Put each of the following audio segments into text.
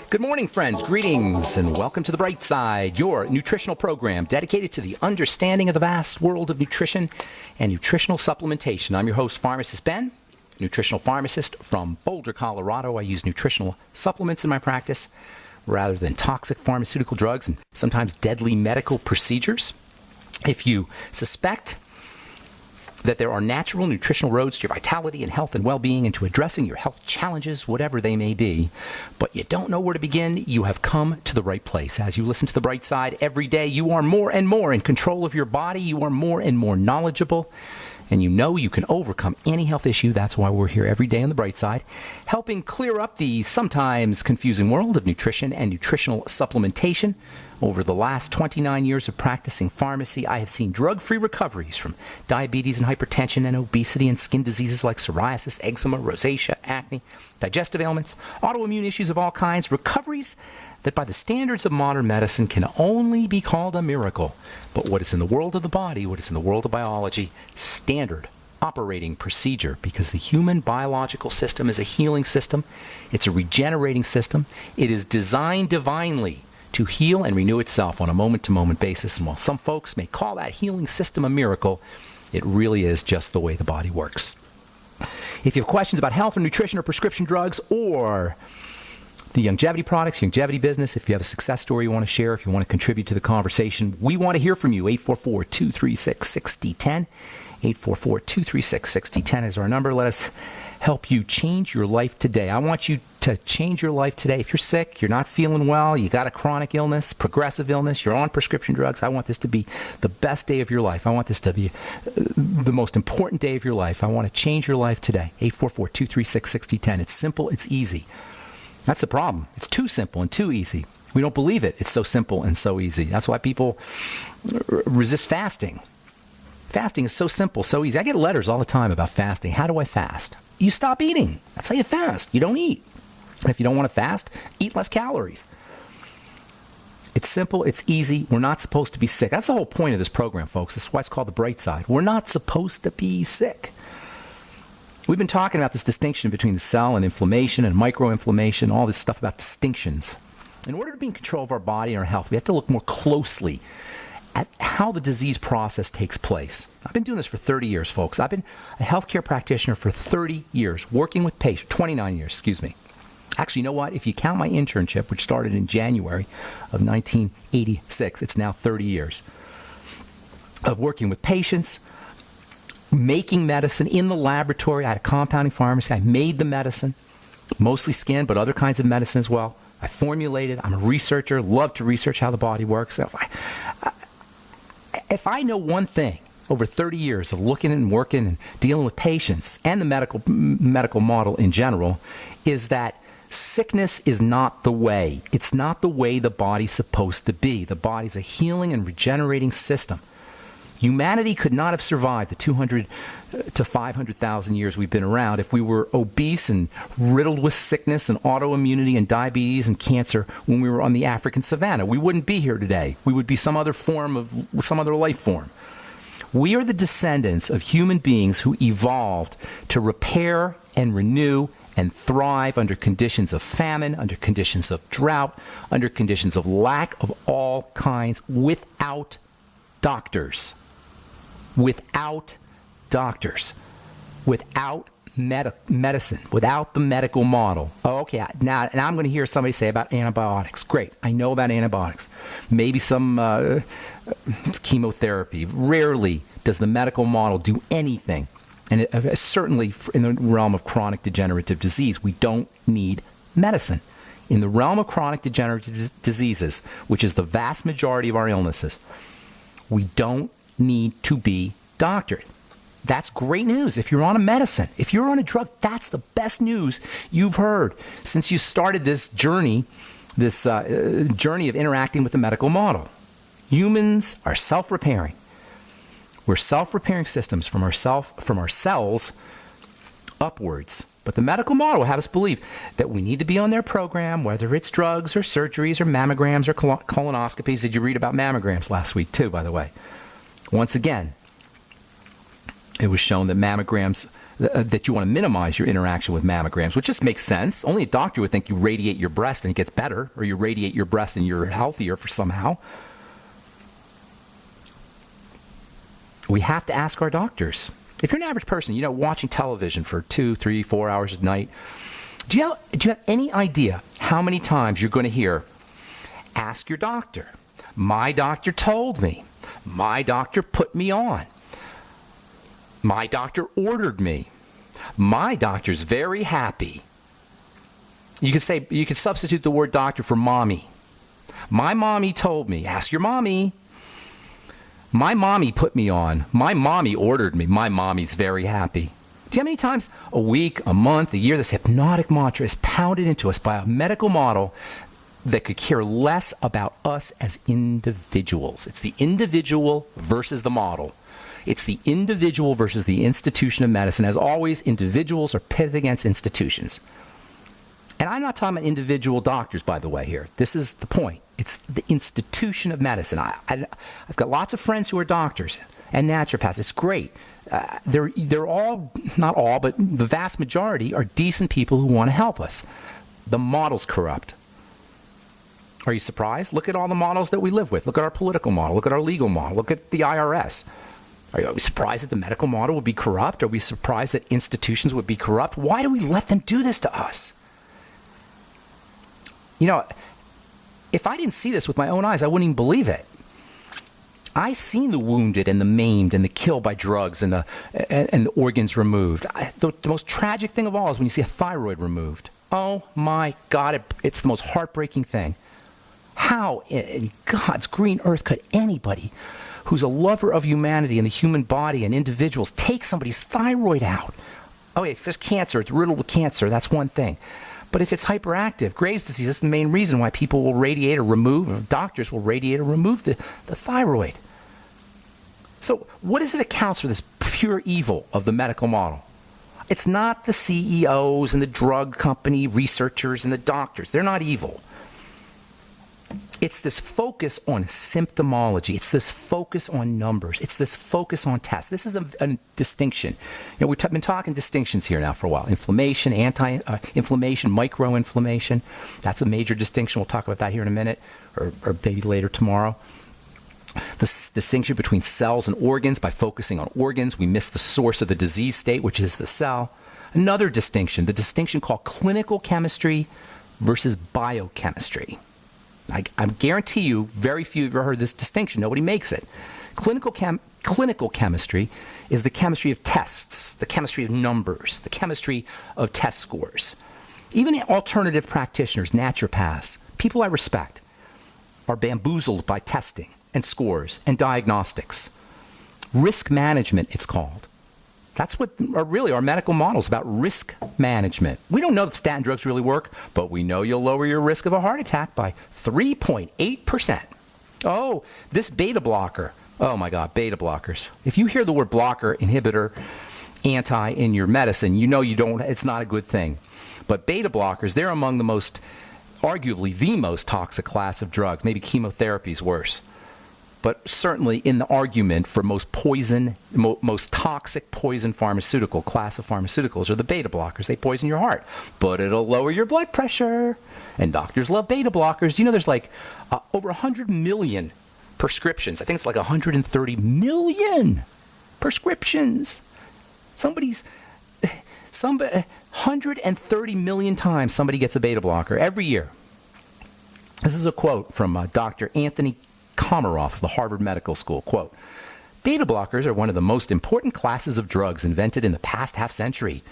Good morning, friends. Greetings, and welcome to The Bright Side, your nutritional program dedicated to the understanding of the vast world of nutrition and nutritional supplementation. I'm your host, Pharmacist Ben, nutritional pharmacist from Boulder, Colorado. I use nutritional supplements in my practice rather than toxic pharmaceutical drugs and sometimes deadly medical procedures. If you suspect that there are natural nutritional roads to your vitality and health and well-being and to addressing your health challenges, whatever they may be, but you don't know where to begin, you have come to the right place. As you listen to The Bright Side every day, you are more and more in control of your body. You are more and more knowledgeable, and you know you can overcome any health issue. That's why we're here every day on The Bright Side, helping clear up the sometimes confusing world of nutrition and nutritional supplementation. Over the last 29 years of practicing pharmacy, I have seen drug-free recoveries from diabetes and hypertension and obesity and skin diseases like psoriasis, eczema, rosacea, acne, digestive ailments, autoimmune issues of all kinds, recoveries that by the standards of modern medicine can only be called a miracle. But what is in the world of the body, what is in the world of biology, standard operating procedure, because the human biological system is a healing system. It's a regenerating system. It is designed divinely to heal and renew itself on a moment-to-moment basis. And while some folks may call that healing system a miracle, it really is just the way the body works. If you have questions about health or nutrition or prescription drugs or the longevity products, longevity business, if you have a success story you want to share, if you want to contribute to the conversation, we want to hear from you. 844-236-6010. 844-236-6010 is our number. Let us help you change your life today. I want you to change your life today. If you're sick, you're not feeling well, you got a chronic illness, progressive illness, you're on prescription drugs, I want this to be the best day of your life. I want this to be the most important day of your life. I want to change your life today. 844-236-6010. It's simple, it's easy. That's the problem. It's too simple and too easy. We don't believe it. It's so simple and so easy. That's why people resist fasting. Fasting is so simple, so easy. I get letters all the time about fasting. How do I fast? You stop eating. That's how you fast. You don't eat. And if you don't want to fast, eat less calories. It's simple. It's easy. We're not supposed to be sick. That's the whole point of this program, folks. That's why it's called The Bright Side. We're not supposed to be sick. We've been talking about this distinction between the cell and inflammation and microinflammation, all this stuff about distinctions. In order to be in control of our body and our health, we have to look more closely at how the disease process takes place. I've been doing this for 30 years, folks. I've been a healthcare practitioner for 30 years, working with patients, 29 years, excuse me. Actually, you know what? If you count my internship, which started in January of 1986, it's now 30 years of working with patients, making medicine in the laboratory. I had a compounding pharmacy. I made the medicine, mostly skin, but other kinds of medicine as well. I formulated. I'm a researcher, love to research how the body works. If I know one thing over 30 years of looking and working and dealing with patients and the medical model in general, is that sickness is not the way. It's not the way the body's supposed to be. The body's a healing and regenerating system. Humanity could not have survived the 200 to 500,000 years we've been around if we were obese and riddled with sickness and autoimmunity and diabetes and cancer when we were on the African savannah. We wouldn't be here today. We would be some other life form. We are the descendants of human beings who evolved to repair and renew and thrive under conditions of famine, under conditions of drought, under conditions of lack of all kinds, without doctors. Without medicine, without the medical model. Oh, okay, now I'm going to hear somebody say about antibiotics. Great, I know about antibiotics. Maybe some chemotherapy. Rarely does the medical model do anything. And certainly in the realm of chronic degenerative disease, we don't need medicine. In the realm of chronic degenerative diseases, which is the vast majority of our illnesses, we don't need to be doctored. That's great news. If you're on a medicine, if you're on a drug, that's the best news you've heard since you started this journey, journey of interacting with the medical model. Humans are self-repairing. We're self-repairing systems from our cells upwards. But the medical model will have us believe that we need to be on their program, whether it's drugs or surgeries or mammograms or colonoscopies. Did you read about mammograms last week too, by the way? Once again, it was shown that mammograms that you want to minimize your interaction with mammograms, which just makes sense. Only a doctor would think you radiate your breast and it gets better, or you radiate your breast and you're healthier for somehow. We have to ask our doctors. If you're an average person, watching television for 2, 3, 4 hours a night, do you have any idea how many times you're going to hear, ask your doctor, my doctor told me, my doctor put me on, my doctor ordered me, my doctor's very happy. You could substitute the word doctor for mommy. My mommy told me, ask your mommy. My mommy put me on. My mommy ordered me. My mommy's very happy. Do you know how many times a week, a month, a year this hypnotic mantra is pounded into us by a medical model that could care less about us as individuals? It's the individual versus the model. It's the individual versus the institution of medicine. As always, individuals are pitted against institutions. And I'm not talking about individual doctors, by the way, here. This is the point. It's the institution of medicine. I've got lots of friends who are doctors and naturopaths. It's great. They're all, not all, but the vast majority are decent people who want to help us. The model's corrupt. Are you surprised? Look at all the models that we live with. Look at our political model. Look at our legal model. Look at the IRS. Are we surprised that the medical model would be corrupt? Are we surprised that institutions would be corrupt? Why do we let them do this to us? If I didn't see this with my own eyes, I wouldn't even believe it. I've seen the wounded and the maimed and the killed by drugs and the organs removed. The most tragic thing of all is when you see a thyroid removed. Oh my God, it's the most heartbreaking thing. How in God's green earth could anybody who's a lover of humanity and the human body and individuals take somebody's thyroid out? Oh, if there's cancer, it's riddled with cancer, that's one thing. But if it's hyperactive, Graves' disease, that's the main reason why people will radiate or remove, doctors will radiate or remove the thyroid. So what is it that accounts for this pure evil of the medical model? It's not the CEOs and the drug company researchers and the doctors. They're not evil. It's this focus on symptomology. It's this focus on numbers. It's this focus on tests. This is a distinction. We've been talking distinctions here now for a while. Inflammation, anti-inflammation, microinflammation. That's a major distinction. We'll talk about that here in a minute, or maybe later tomorrow. The distinction between cells and organs. By focusing on organs, we miss the source of the disease state, which is the cell. Another distinction, the distinction called clinical chemistry versus biochemistry. I guarantee you very few have ever heard this distinction. Nobody makes it. Clinical chemistry is the chemistry of tests, the chemistry of numbers, the chemistry of test scores. Even alternative practitioners, naturopaths, people I respect, are bamboozled by testing and scores and diagnostics. Risk management, it's called. That's what really our medical model is about, risk management. We don't know if statin drugs really work, but we know you'll lower your risk of a heart attack by 3.8%. Oh, this beta blocker. Oh my God, beta blockers. If you hear the word blocker, inhibitor, anti in your medicine, it's not a good thing. But beta blockers, they're among the most, arguably the most toxic class of drugs. Maybe chemotherapy is worse. But certainly in the argument for most toxic poison pharmaceutical class of pharmaceuticals are the beta blockers. They poison your heart, but it'll lower your blood pressure. And doctors love beta blockers. There's like over 100 million prescriptions. I think it's like 130 million prescriptions. 130 million times somebody gets a beta blocker every year. This is a quote from Dr. Anthony Komaroff of the Harvard Medical School. Quote, "Beta blockers are one of the most important classes of drugs invented in the past half-century.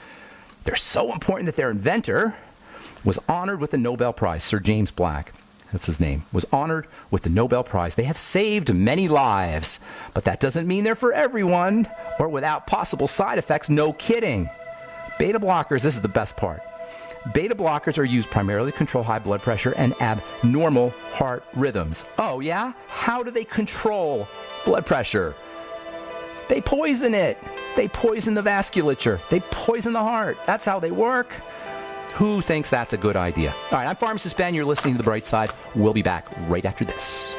They're so important that their inventor was honored with the Nobel Prize." Sir James Black, that's his name, was honored with the Nobel Prize. "They have saved many lives, but that doesn't mean they're for everyone or without possible side effects. No kidding. Beta blockers," this is the best part, "beta blockers are used primarily to control high blood pressure and abnormal heart rhythms." Oh yeah? How do they control blood pressure? They poison it. They poison the vasculature. They poison the heart. That's how they work. Who thinks that's a good idea? All right, I'm Pharmacist Ben. You're listening to The Bright Side. We'll be back right after this.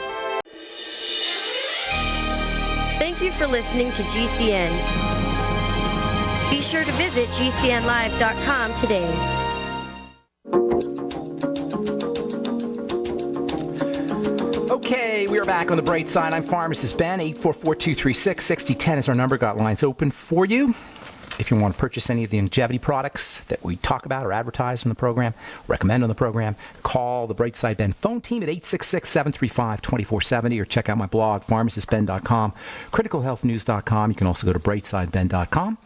Thank you for listening to GCN. Be sure to visit gcnlive.com today. Okay, we are back on the bright side. I'm Pharmacist Ben. 844-236-6010 is our number. Got lines open for you. If you want to purchase any of the longevity products that we talk about or advertise on the program, recommend on the program, call the Brightside Ben phone team at 866-735-2470 or check out my blog, pharmacistben.com, criticalhealthnews.com. You can also go to brightsideben.com.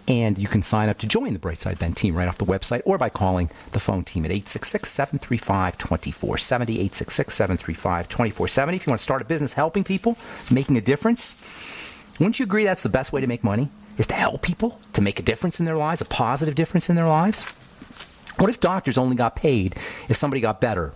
And you can sign up to join the Brightside Ben team right off the website or by calling the phone team at 866-735-2470, 866-735-2470. If you want to start a business helping people, making a difference, wouldn't you agree that's the best way to make money, is to help people, to make a difference in their lives, a positive difference in their lives? What if doctors only got paid if somebody got better?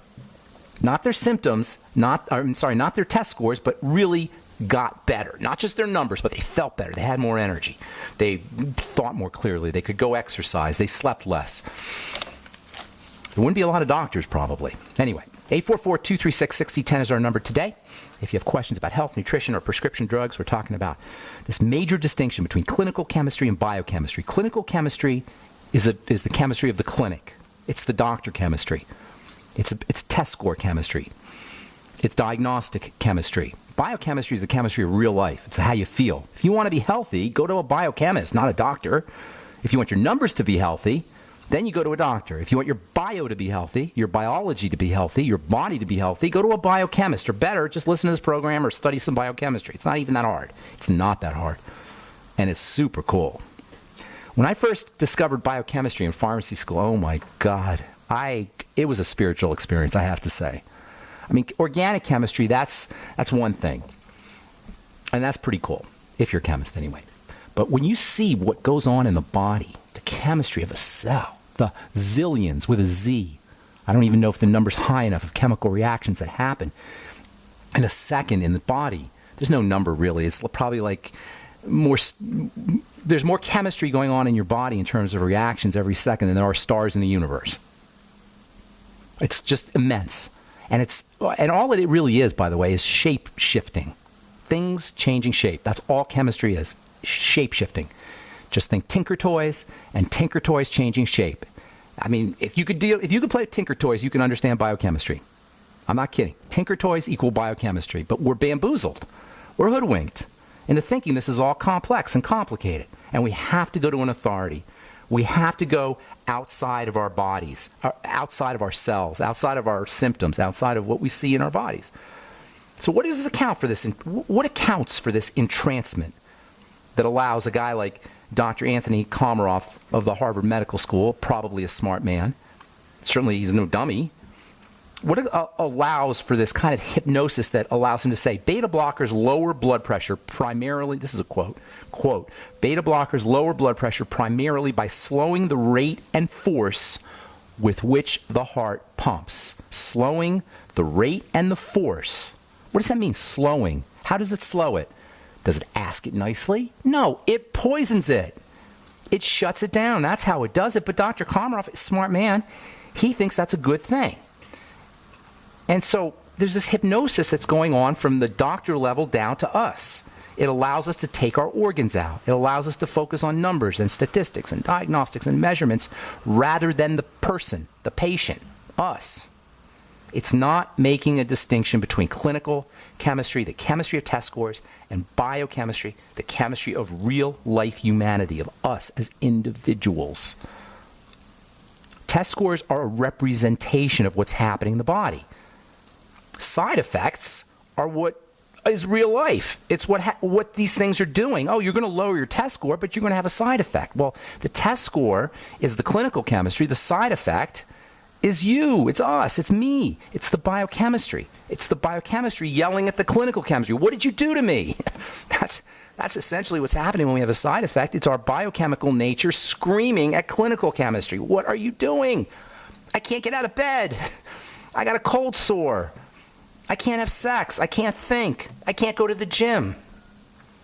Not their symptoms, not their test scores, but really got better. Not just their numbers, but they felt better. They had more energy. They thought more clearly. They could go exercise. They slept less. There wouldn't be a lot of doctors, probably. Anyway, 844-236-6010 is our number today. If you have questions about health, nutrition, or prescription drugs, we're talking about this major distinction between clinical chemistry and biochemistry. Clinical chemistry is the chemistry of the clinic. It's the doctor chemistry. It's test score chemistry. It's diagnostic chemistry. Biochemistry is the chemistry of real life. It's how you feel. If you want to be healthy, go to a biochemist, not a doctor. If you want your numbers to be healthy, then you go to a doctor. If you want your bio to be healthy, your biology to be healthy, your body to be healthy, go to a biochemist. Or better, just listen to this program or study some biochemistry. It's not even that hard. It's not that hard. And it's super cool. When I first discovered biochemistry in pharmacy school, oh my God, it was a spiritual experience, I have to say. I mean, organic chemistry, that's one thing. And that's pretty cool, if you're a chemist anyway. But when you see what goes on in the body, the chemistry of a cell, the zillions with a Z, I don't even know if the number's high enough of chemical reactions that happen in a second in the body. There's no number really. It's probably like there's more chemistry going on in your body in terms of reactions every second than there are stars in the universe. It's just immense. And all it really is, by the way, is shape shifting. Things changing shape. That's all chemistry is. Shape shifting. Just think Tinker Toys and Tinker Toys changing shape. I mean, if you could play Tinker Toys, you can understand biochemistry. I'm not kidding. Tinker Toys equal biochemistry, but we're bamboozled. We're hoodwinked into thinking this is all complex and complicated. And we have to go to an authority. We have to go outside of our bodies, outside of our cells, outside of our symptoms, outside of what we see in our bodies. So what does this account for this? What accounts for this entrancement that allows a guy like Dr. Anthony Komaroff of the Harvard Medical School, probably a smart man, certainly he's no dummy, what allows for this kind of hypnosis that allows him to say, beta blockers lower blood pressure primarily, this is a quote, beta blockers lower blood pressure primarily by slowing the rate and force with which the heart pumps. Slowing the rate and the force. What does that mean, slowing? How does it slow it? Does it ask it nicely? No, it poisons it. It shuts it down. That's how it does it. But Dr. Komaroff, a smart man, he thinks that's a good thing. And so there's this hypnosis that's going on from the doctor level down to us. It allows us to take our organs out. It allows us to focus on numbers and statistics and diagnostics and measurements rather than the person, the patient, us. It's not making a distinction between clinical chemistry, the chemistry of test scores, and biochemistry, the chemistry of real-life humanity, of us as individuals. Test scores are a representation of what's happening in the body. Side effects are what is real life. It's what these things are doing. Oh, you're going to lower your test score, but you're going to have a side effect. Well, the test score is the clinical chemistry. The side effect is you. It's us. It's me. It's the biochemistry. It's the biochemistry yelling at the clinical chemistry. What did you do to me? That's essentially what's happening when we have a side effect. It's our biochemical nature screaming at clinical chemistry. What are you doing? I can't get out of bed. I got a cold sore. I can't have sex. I can't think. I can't go to the gym.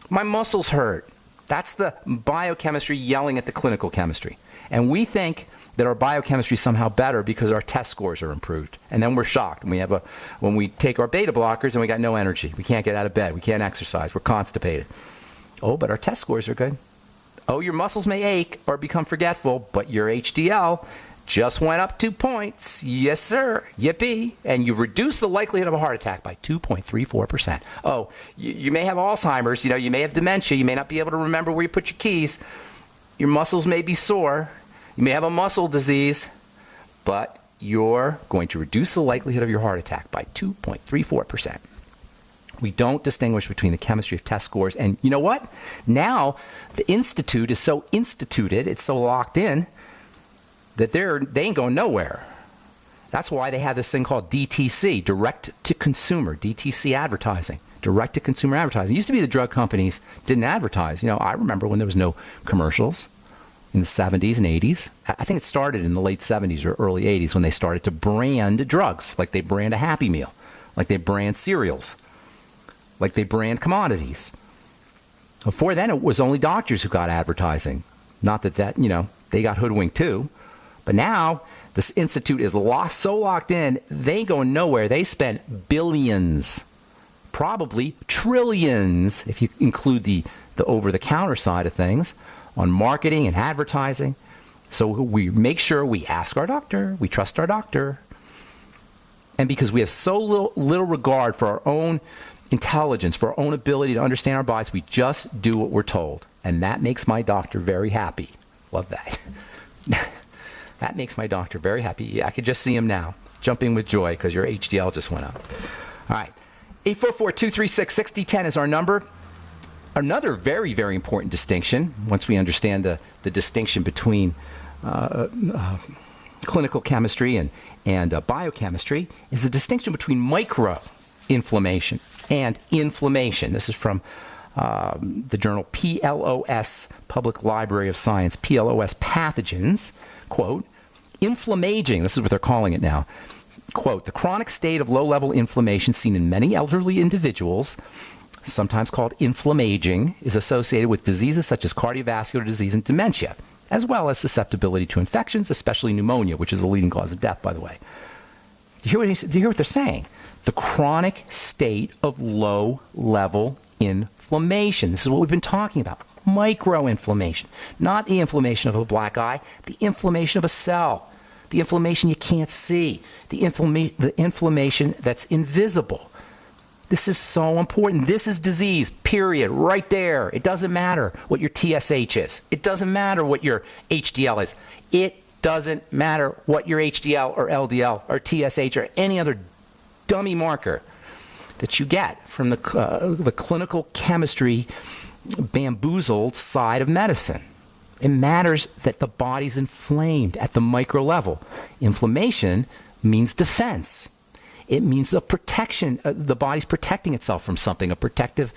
My muscles hurt. That's the biochemistry yelling at the clinical chemistry. And we think that our biochemistry is somehow better because our test scores are improved. And then we're shocked when we take our beta blockers and we got no energy. We can't get out of bed. We can't exercise. We're constipated. Oh, but our test scores are good. Oh, your muscles may ache or become forgetful, but your HDL just went up 2 points. Yes, sir. Yippee. And you've reduced the likelihood of a heart attack by 2.34%. Oh, you may have Alzheimer's. You may have dementia. You may not be able to remember where you put your keys. Your muscles may be sore. You may have a muscle disease. But you're going to reduce the likelihood of your heart attack by 2.34%. We don't distinguish between the chemistry of test scores. And you know what? Now, the Institute is so instituted, it's so locked in, that they ain't going nowhere. That's why they have this thing called DTC, direct-to-consumer, DTC advertising, direct-to-consumer advertising. It used to be the drug companies didn't advertise. I remember when there was no commercials in the 70s and 80s. I think it started in the late 70s or early 80s when they started to brand drugs, like they brand a Happy Meal, like they brand cereals, like they brand commodities. Before then, it was only doctors who got advertising. Not that they got hoodwinked too. But now, this institute is so locked in, they ain't going nowhere. They spent billions, probably trillions, if you include the over-the-counter side of things, on marketing and advertising. So we make sure we ask our doctor, we trust our doctor. And because we have so little regard for our own intelligence, for our own ability to understand our bodies, we just do what we're told. And that makes my doctor very happy. Love that. That makes my doctor very happy. I could just see him now, jumping with joy because your HDL just went up. All right. 844-236-6010 is our number. Another very, very important distinction, once we understand the distinction between clinical chemistry and biochemistry, is the distinction between microinflammation and inflammation. This is from the journal PLOS, Public Library of Science, PLOS Pathogens. Quote, inflammaging, this is what they're calling it now, quote, the chronic state of low-level inflammation seen in many elderly individuals, sometimes called inflammaging, is associated with diseases such as cardiovascular disease and dementia, as well as susceptibility to infections, especially pneumonia, which is the leading cause of death, by the way. Do you hear what they're saying? The chronic state of low-level inflammation. This is what we've been talking about. Microinflammation, not the inflammation of a black eye, the inflammation of a cell, the inflammation you can't see, the inflammation that's invisible. This is so important. This is disease, period, right there. It doesn't matter what your TSH is. It doesn't matter what your HDL is. It doesn't matter what your HDL or LDL or TSH or any other dummy marker that you get from the clinical chemistry bamboozled side of medicine. It matters that the body's inflamed at the micro level. Inflammation means defense. It means a protection. The body's protecting itself from something. Protection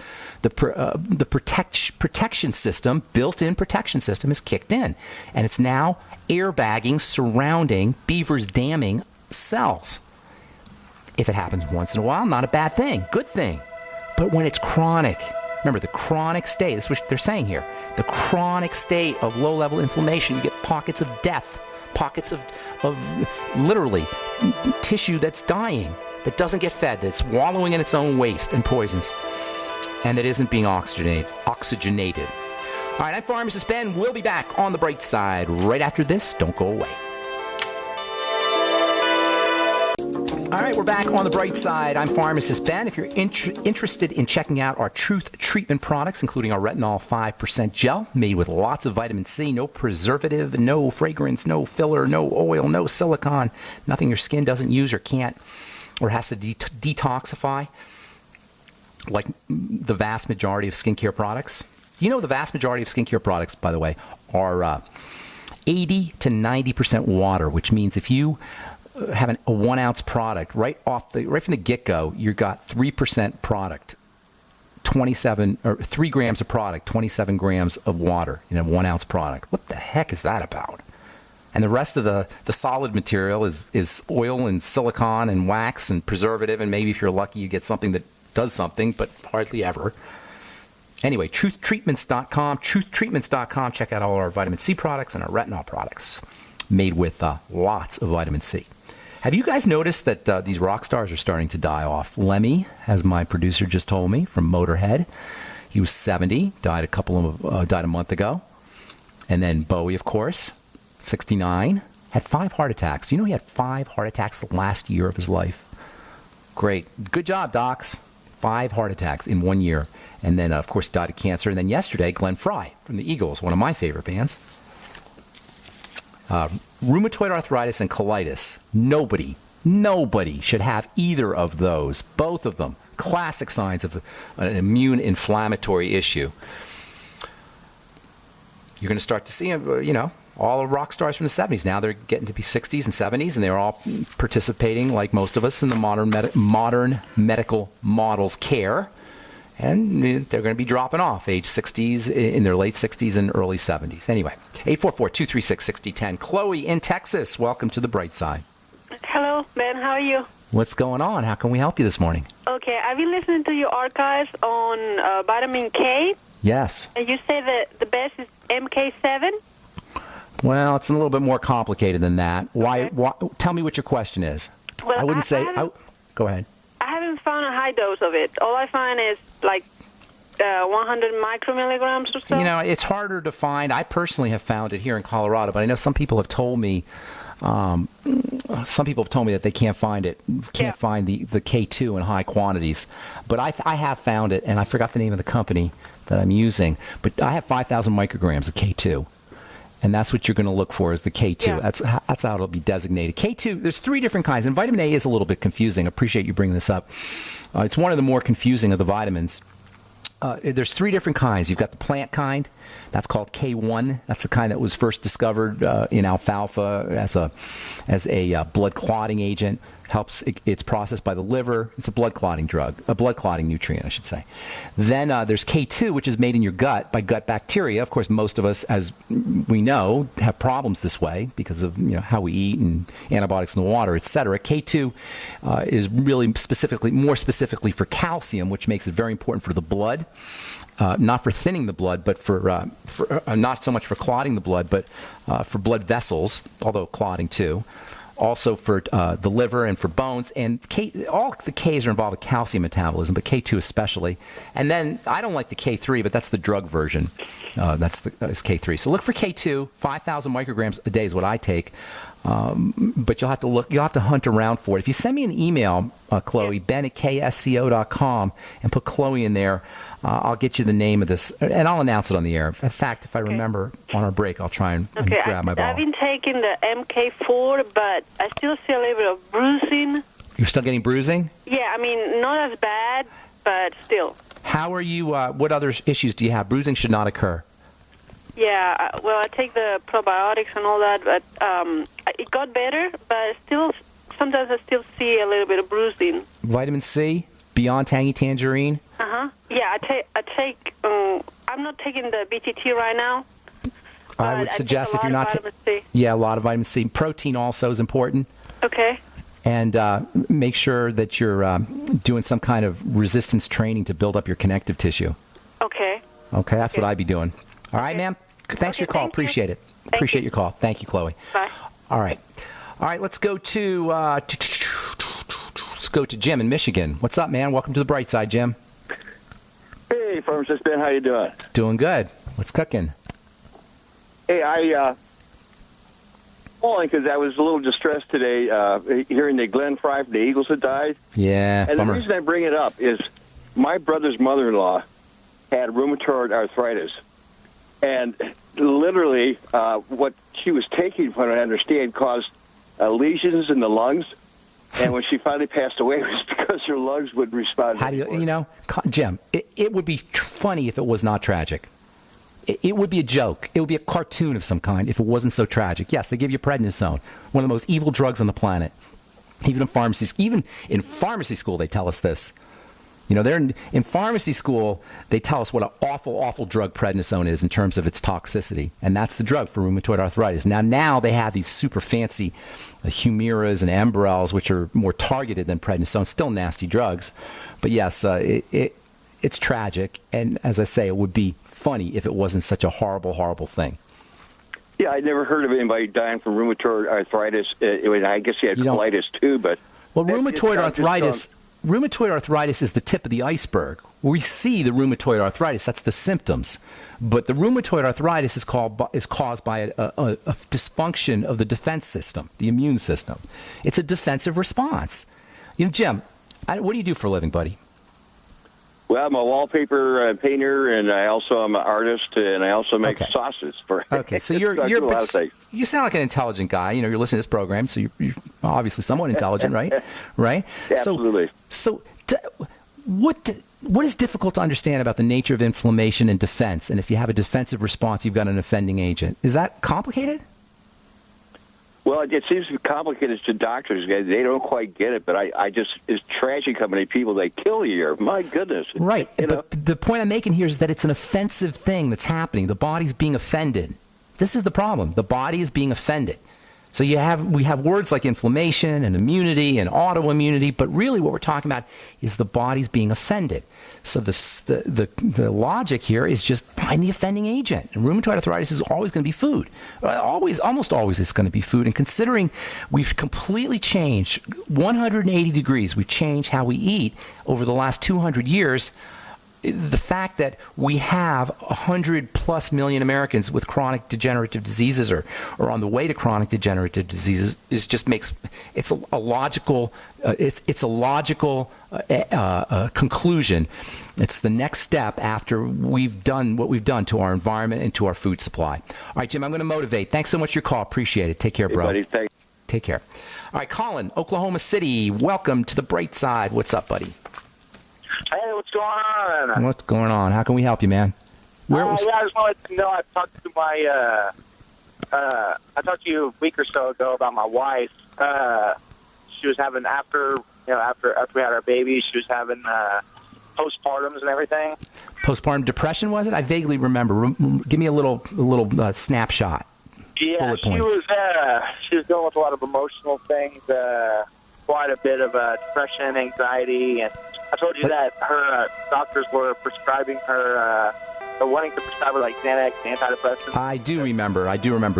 system, built-in protection system, is kicked in, and it's now airbagging, surrounding, beavers damming cells. If it happens once in a while, not a bad thing, good thing. But when it's chronic, remember the chronic state, this is what they're saying here, the chronic state of low-level inflammation, you get pockets of death, pockets of literally tissue that's dying, that doesn't get fed, that's wallowing in its own waste and poisons, and that isn't being oxygenated. All right, I'm Pharmacist Ben. We'll be back on the bright side right after this. Don't go away. All right, we're back on the bright side. I'm Pharmacist Ben. If you're interested in checking out our Truth treatment products, including our retinol 5% gel, made with lots of vitamin C, no preservative, no fragrance, no filler, no oil, no silicone, nothing your skin doesn't use or can't or has to detoxify, like the vast majority of skincare products. The vast majority of skincare products, by the way, are 80 to 90% water, which means if you have a 1 ounce product right from the get-go, you got 3% product, 3 grams of product, 27 grams of water in a 1 ounce product. What the heck is that about? And the rest of the solid material is oil and silicone and wax and preservative, and maybe if you're lucky you get something that does something, but hardly ever. Anyway, truthtreatments.com, truthtreatments.com. Check out all our vitamin C products and our retinol products made with lots of vitamin C. Have you guys noticed that these rock stars are starting to die off? Lemmy, as my producer just told me, from Motorhead. He was 70, died a month ago. And then Bowie, of course, 69, had 5 heart attacks. You know he had 5 heart attacks the last year of his life? Great. Good job, docs. 5 heart attacks in 1 year. And then, of course, died of cancer. And then yesterday, Glenn Frey from the Eagles, one of my favorite bands. Rheumatoid arthritis and colitis. Nobody should have either of those. Both of them. Classic signs of an immune inflammatory issue. You're going to start to see, all the rock stars from the 70s. Now they're getting to be 60s and 70s, and they're all participating, like most of us, in the modern medical model's care. And they're going to be dropping off age 60s, in their late 60s and early 70s. Anyway, 844-236-6010. Chloe in Texas, welcome to the bright side. Hello, Ben. How are you? What's going on? How can we help you this morning? Okay, I've been listening to your archives on vitamin K. Yes. And you say that the best is MK7? Well, it's a little bit more complicated than that. Okay. Why? Tell me what your question is. Well, I wouldn't say... Go ahead. I haven't found a high dose of it. All I find is like 100 micromilligrams or so. It's harder to find. I personally have found it here in Colorado, but I know some people have told me... that they can't find it, find the K2 in high quantities. But I have found it, and I forgot the name of the company that I'm using. But I have 5,000 micrograms of K2. And that's what you're going to look for is the K2. Yeah. That's how it'll be designated. K2, there's 3 different kinds. And vitamin A is a little bit confusing. I appreciate you bringing this up. It's one of the more confusing of the vitamins. There's 3 different kinds. You've got the plant kind. That's called K1. That's the kind that was first discovered in alfalfa as a blood clotting agent. It's processed by the liver. It's a blood clotting drug, a blood clotting nutrient, I should say. Then there's K2, which is made in your gut by gut bacteria. Of course, most of us, as we know, have problems this way because of how we eat and antibiotics in the water, etc. K2 is really more specifically for calcium, which makes it very important for the blood. Not for thinning the blood, but for not so much for clotting the blood, but for blood vessels, although clotting too. Also for the liver and for bones. And all the Ks are involved with calcium metabolism, but K2 especially. And then I don't like the K3, but that's the drug version. That's K3. So look for K2. 5,000 micrograms a day is what I take. But you'll have to look. You'll have to hunt around for it. If you send me an email, Chloe, ben@ksco.com, and put Chloe in there, I'll get you the name of this, and I'll announce it on the air. In fact, if I remember on our break, I'll try and grab my ball. I've been taking the MK4, but I still see a little bit of bruising. You're still getting bruising? Yeah, not as bad, but still. How are you? What other issues do you have? Bruising should not occur. Yeah, well, I take the probiotics and all that, but it got better, but sometimes I still see a little bit of bruising. Vitamin C, beyond tangy tangerine? Yeah, I take I'm not taking the BTT right now. I would suggest if you're not a lot of vitamin C. Protein also is important. Okay. And make sure that you're doing some kind of resistance training to build up your connective tissue. Okay. Okay, that's what I'd be doing. All right, ma'am. Thanks for your call. Appreciate it. Appreciate your call. Thank you, Chloe. Bye. All right. Let's go to Jim in Michigan. What's up, man? Welcome to the bright side, Jim. Hey, Pharmacist Ben. How you doing? Doing good. What's cooking? Hey, calling because I was a little distressed today hearing that Glenn Frey from the Eagles had died. Yeah, and bummer. The reason I bring it up is my brother's mother-in-law had rheumatoid arthritis. And literally, what she was taking, from what I understand, caused lesions in the lungs. And when she finally passed away, it was because her lungs wouldn't respond. How do Jim? It would be funny if it was not tragic. It would be a joke. It would be a cartoon of some kind if it wasn't so tragic. Yes, they give you prednisone, one of the most evil drugs on the planet. Even in pharmacy school, they tell us this. They're in pharmacy school, they tell us what an awful, awful drug prednisone is in terms of its toxicity. And that's the drug for rheumatoid arthritis. Now they have these super fancy Humiras and Enbrels, which are more targeted than prednisone. Still nasty drugs. But yes, it's tragic. And as I say, it would be funny if it wasn't such a horrible, horrible thing. Yeah, I'd never heard of anybody dying from rheumatoid arthritis. I guess he had colitis too, but... Well, rheumatoid arthritis is the tip of the iceberg. We see the rheumatoid arthritis. That's the symptoms. But the rheumatoid arthritis is caused by a dysfunction of the defense system, the immune system. It's a defensive response. Jim, what do you do for a living, buddy? Well, I'm a wallpaper painter, and I also am an artist, and I also make sauces for. Okay, so you sound like an intelligent guy. You're listening to this program, so you're obviously somewhat intelligent, right? Right? Absolutely. What is difficult to understand about the nature of inflammation and defense? And if you have a defensive response, you've got an offending agent. Is that complicated? Well, it seems to be complicated to doctors. They don't quite get it, but it's tragic how many people they kill a year. My goodness. Right. But the point I'm making here is that it's an offensive thing that's happening. The body's being offended. This is the problem. The body is being offended. So we have words like inflammation and immunity and autoimmunity, but really what we're talking about is the body's being offended. So the logic here is just find the offending agent. And rheumatoid arthritis is always going to be food. Almost always it's going to be food. And considering we've completely changed 180 degrees, we've changed how we eat over the last 200 years, the fact that we have 100+ million Americans with chronic degenerative diseases or on the way to chronic degenerative diseases it's a logical conclusion. It's the next step after we've done what we've done to our environment and to our food supply. All right, Jim, I'm going to motivate. Thanks so much for your call. Appreciate it. Take care, bro. Buddy, thanks. Take care. All right, Colin, Oklahoma City. Welcome to the bright side. What's up, buddy? Hey, what's going on? What's going on? How can we help you, man? I just wanted to know. I talked to you a week or so ago about my wife. She was having after we had our baby, she was having postpartums and everything. Postpartum depression, was it? I vaguely remember. Give me a little snapshot. Yeah, bullet points. She was dealing with a lot of emotional things, quite a bit of depression, anxiety, and I told you that her doctors were prescribing her, wanting to prescribe her like Xanax, antidepressants. I do remember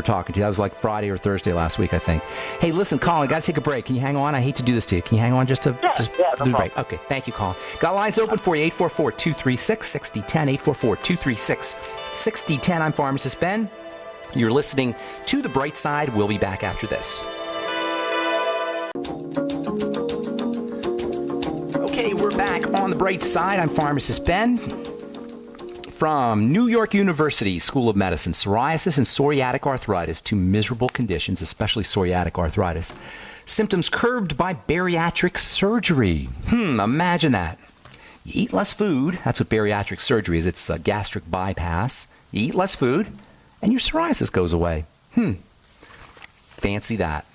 talking to you. That was like Friday or Thursday last week, I think. Hey, listen, Colin, got to take a break. Can you hang on? I hate to do this to you. Can you hang on just do the break? Okay, thank you, Colin. Got lines open for you, 844-236-6010, 844-236-6010. I'm Pharmacist Ben. You're listening to The Bright Side. We'll be back after this. Okay, we're back on The Bright Side. I'm Pharmacist Ben. From New York University School of Medicine, psoriasis and psoriatic arthritis, two miserable conditions, especially psoriatic arthritis. Symptoms curbed by bariatric surgery. Imagine that. You eat less food. That's what bariatric surgery is. It's a gastric bypass. You eat less food, and your psoriasis goes away. Fancy that.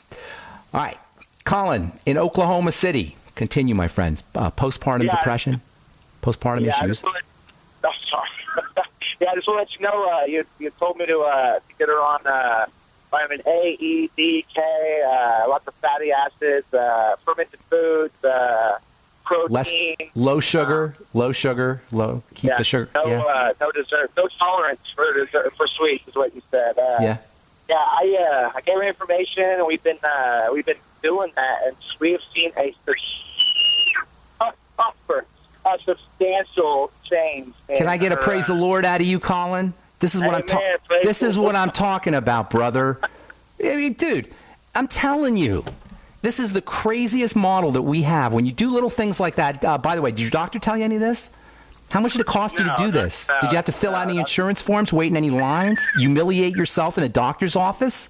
All right. Colin, in Oklahoma City. Continue, my friends. Postpartum depression, postpartum issues. I just want to let you know, you told me to get her on vitamin A, E, D, K, lots of fatty acids, fermented foods, protein. Low sugar, keep the sugar. No dessert, no tolerance for sweets is what you said. I gave her information, and we've been doing that, and we have seen a substantial change. Can I get a praise the Lord out of you, Colin? This is what I'm talking about, brother. I mean, dude, I'm telling you, this is the craziest model that we have. When you do little things like that, by the way, did your doctor tell you any of this? How much did it cost you to do this? Did you have to fill out any insurance forms, wait in any lines, humiliate yourself in a doctor's office?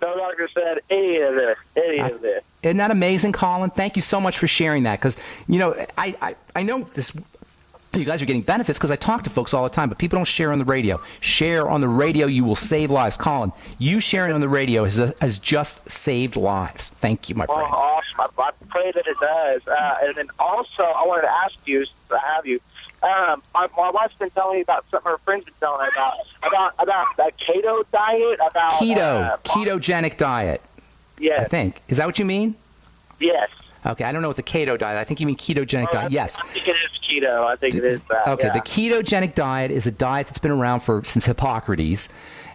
No doctor said any of this. Isn't that amazing, Colin? Thank you so much for sharing that, because, I know this. You guys are getting benefits because I talk to folks all the time, but people don't share on the radio. Share on the radio, you will save lives. Colin, you sharing on the radio has just saved lives. Thank you, my friend. Awesome. I pray that it does. And then also, I wanted to ask you, to have you, my wife's been telling me about something her friends been telling her about the keto diet, about ketogenic diet. Yes. I think. Is that what you mean? Yes. Okay, I don't know what the keto diet. I think you mean ketogenic diet. Yes. I think it is keto. I think it is that. Okay, yeah. The ketogenic diet is a diet that's been around since Hippocrates,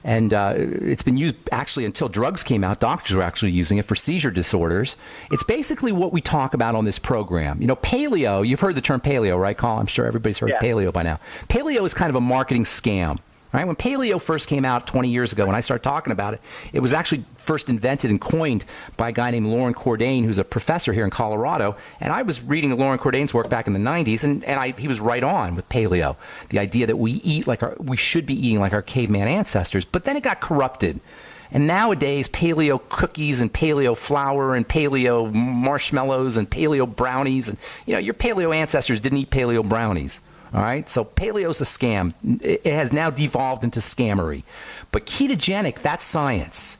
And it's been used actually until drugs came out. Doctors were actually using it for seizure disorders. It's basically what we talk about on this program. You know, paleo, you've heard the term paleo, right, Colin? I'm sure everybody's heard paleo by now. Paleo is kind of a marketing scam. Right? When paleo first came out 20 years ago, when I started talking about it, it was actually first invented and coined by a guy named Loren Cordain, who's a professor here in Colorado. And I was reading Loren Cordain's work back in the 90s, and he was right on with paleo, the idea that we should be eating like our caveman ancestors. But then it got corrupted. And nowadays, paleo cookies and paleo flour and paleo marshmallows and paleo brownies, and your paleo ancestors didn't eat paleo brownies. All right, so paleo's a scam. It has now devolved into scammery. But ketogenic, that's science.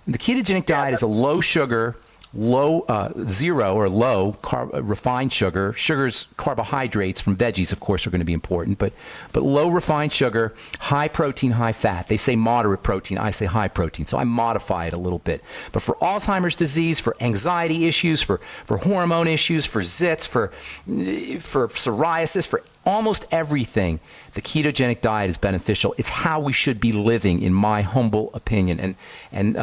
The ketogenic diet is a low sugar, zero or low refined sugar. Sugars, carbohydrates from veggies, of course, are going to be important, but low refined sugar, high protein, high fat. They say moderate protein. I say high protein. So I modify it a little bit. But for Alzheimer's disease, for anxiety issues, for hormone issues, for zits, for psoriasis, for almost everything, the ketogenic diet is beneficial. It's how we should be living, in my humble opinion. And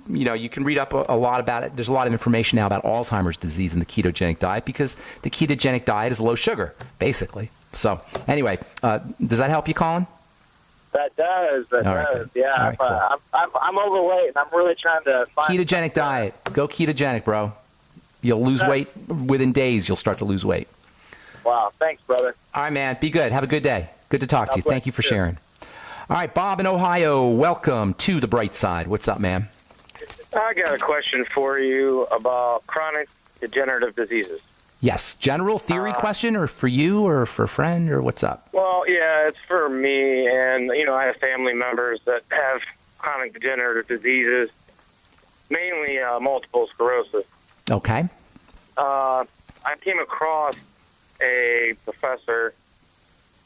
you can read up a lot about it. There's a lot of information now about Alzheimer's disease and the ketogenic diet, because the ketogenic diet is low sugar, basically. So anyway, does that help you, Colin? That does. That All right, does. Yeah. All right, cool. I'm overweight, and I'm really trying to find ketogenic diet. Go ketogenic, bro. You'll lose weight within days. You'll start to lose weight. Wow. Thanks, brother. All right, man. Be good. Have a good day. Good to talk to you. Thank you for sharing. All right, Bob in Ohio, welcome to the bright side. What's up, man? I got a question for you about chronic degenerative diseases. Yes. General theory question, or for you or for a friend, or what's up? Well, yeah, it's for me, and, I have family members that have chronic degenerative diseases, mainly multiple sclerosis. Okay. I came across a professor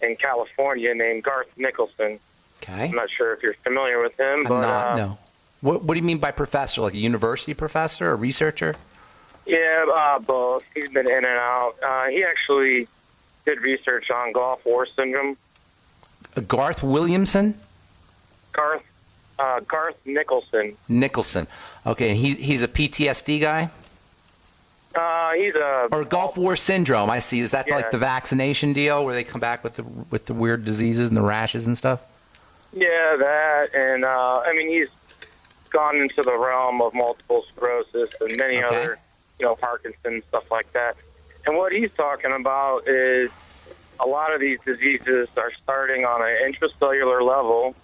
in California named Garth Nicholson. Okay. I'm not sure if you're familiar with him. I'm not, no. What do you mean by professor? Like a university professor, a researcher? Yeah, both. He's been in and out. He actually did research on Gulf War syndrome. Garth Williamson? Garth Nicholson. Nicholson. Okay, and he's a PTSD guy? He's a... Or Gulf War syndrome, I see. Is that like the vaccination deal where they come back with the weird diseases and the rashes and stuff? Yeah, that. And, he's gone into the realm of multiple sclerosis and many other, Parkinson's, stuff like that. And what he's talking about is a lot of these diseases are starting on an intracellular level,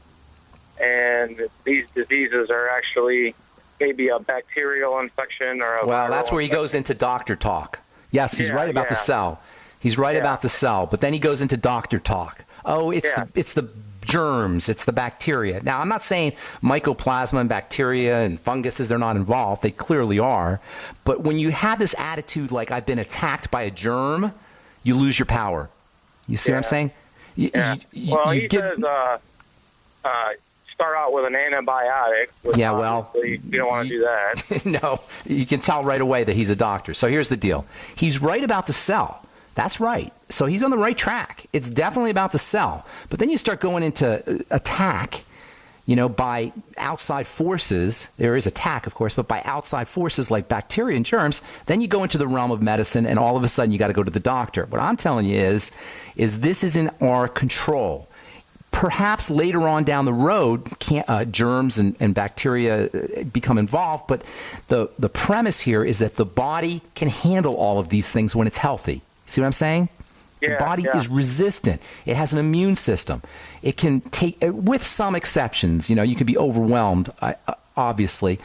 and these diseases are actually maybe a bacterial infection or a Well, that's where he goes into doctor talk. Yes, he's right about the cell. He's right about the cell, but then he goes into doctor talk. Oh, it's the germs, it's the bacteria. Now, I'm not saying mycoplasma and bacteria and funguses, they're not involved. They clearly are. But when you have this attitude like I've been attacked by a germ, you lose your power. You see what I'm saying? He says start out with an antibiotic. Yeah, well, you don't want to do that. No, you can tell right away that he's a doctor. So here's the deal. He's right about the cell. That's right. So he's on the right track. It's definitely about the cell. But then you start going into attack, by outside forces. There is attack, of course, but by outside forces like bacteria and germs, then you go into the realm of medicine, and all of a sudden you got to go to the doctor. What I'm telling you is this is in our control. Perhaps later on down the road, germs and bacteria become involved, but the premise here is that the body can handle all of these things when it's healthy. See what I'm saying? Yeah, the body is resistant. It has an immune system. It can take, with some exceptions, you can be overwhelmed, obviously,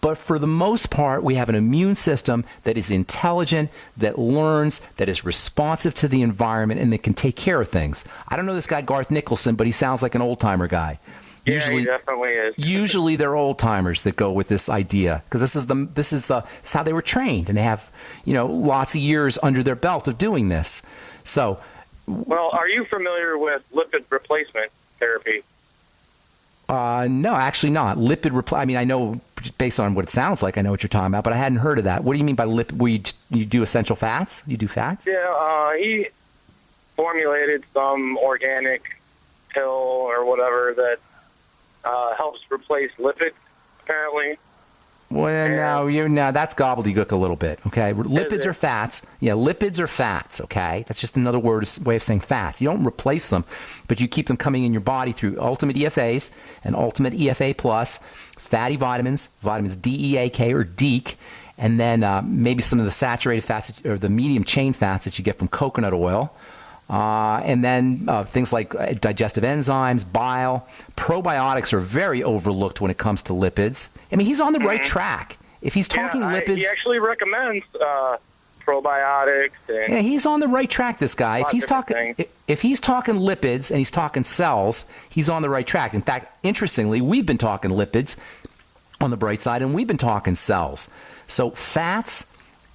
but for the most part, we have an immune system that is intelligent, that learns, that is responsive to the environment, and that can take care of things. I don't know this guy Garth Nicholson, but he sounds like an old-timer guy. Yeah, he definitely is. Usually they're old-timers that go with this idea, because this is how they were trained, and they have, lots of years under their belt of doing this. So, well, are you familiar with lipid replacement therapy? No, actually not. I know based on what it sounds like, I know what you're talking about, but I hadn't heard of that. What do you mean by lipid? You do essential fats? You do fats? Yeah, he formulated some organic pill or whatever that helps replace lipids, apparently. Well, no, that's gobbledygook a little bit, okay? Lipids are fats. Yeah, lipids are fats, okay? That's just another way of saying fats. You don't replace them, but you keep them coming in your body through Ultimate EFAs and Ultimate EFA Plus, fatty vitamins, vitamins D, E, A, K, or DEEK, and then maybe some of the saturated fats or the medium chain fats that you get from coconut oil. And then things like digestive enzymes, bile. Probiotics are very overlooked when it comes to lipids. I mean, he's on the right track. If he's talking lipids... He actually recommends probiotics. And he's on the right track, this guy. If he's talking lipids and he's talking cells, he's on the right track. In fact, interestingly, we've been talking lipids on the bright side, and we've been talking cells. So fats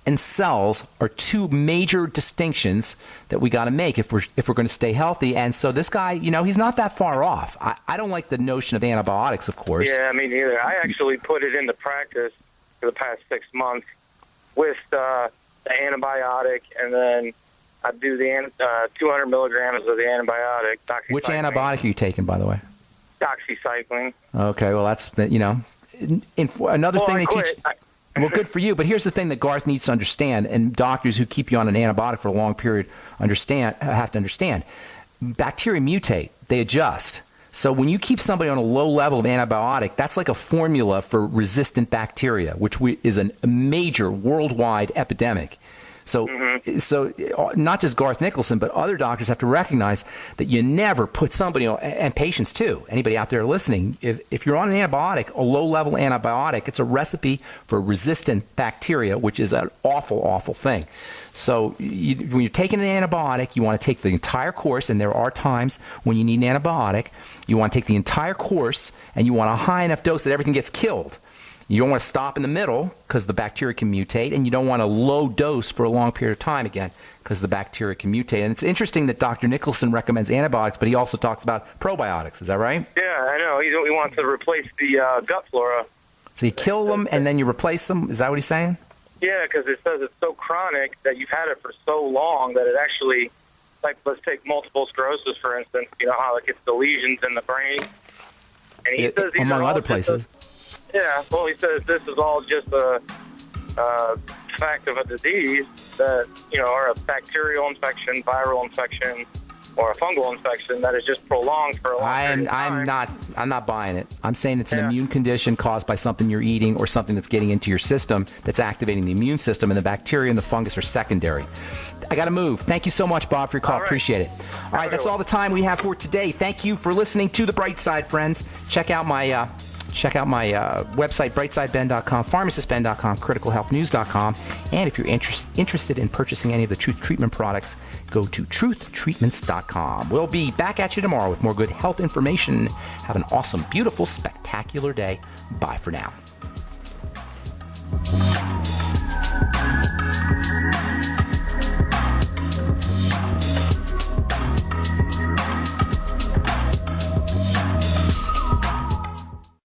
and cells are two major distinctions that we got to make if we're going to stay healthy. And so this guy, he's not that far off. I don't like the notion of antibiotics, of course. Yeah, me neither. I actually put it into practice for the past 6 months with the antibiotic, and then I do the 200 milligrams of the antibiotic. Which antibiotic are you taking, by the way? Doxycycline. Okay, well, that's another thing they teach. Well, good for you, but here's the thing that Garth needs to understand, and doctors who keep you on an antibiotic for a long period have to understand. Bacteria mutate. They adjust. So when you keep somebody on a low level of antibiotic, that's like a formula for resistant bacteria, which is a major worldwide epidemic. So not just Garth Nicholson, but other doctors have to recognize that you never put somebody on, and patients too, anybody out there listening, if you're on an antibiotic, a low-level antibiotic, it's a recipe for resistant bacteria, which is an awful, awful thing. So when you're taking an antibiotic, you want to take the entire course, and there are times when you need an antibiotic. You want to take the entire course, and you want a high enough dose that everything gets killed. You don't want to stop in the middle because the bacteria can mutate, and you don't want a low dose for a long period of time again because the bacteria can mutate. And it's interesting that Dr. Nicholson recommends antibiotics, but he also talks about probiotics. Is that right? Yeah, I know. He wants to replace the gut flora. So you kill them and then you replace them? Is that what he's saying? Yeah, because it says it's so chronic that you've had it for so long that it actually, like, let's take multiple sclerosis, for instance. You know how it gets the lesions in the brain? And he says these among are other places. Yeah, well, he says this is all just a fact of a disease that, or a bacterial infection, viral infection, or a fungal infection that is just prolonged for a long period of time. I'm not buying it. I'm saying it's an immune condition caused by something you're eating or something that's getting into your system that's activating the immune system, and the bacteria and the fungus are secondary. I got to move. Thank you so much, Bob, for your call. All right. Appreciate it. All right, that's all the time we have for today. Thank you for listening to The Bright Side, friends. Check out my website, brightsideben.com, pharmacistben.com, criticalhealthnews.com, and if you're interested in purchasing any of the Truth Treatment products, go to truthtreatments.com. We'll be back at you tomorrow with more good health information. Have an awesome, beautiful, spectacular day. Bye for now.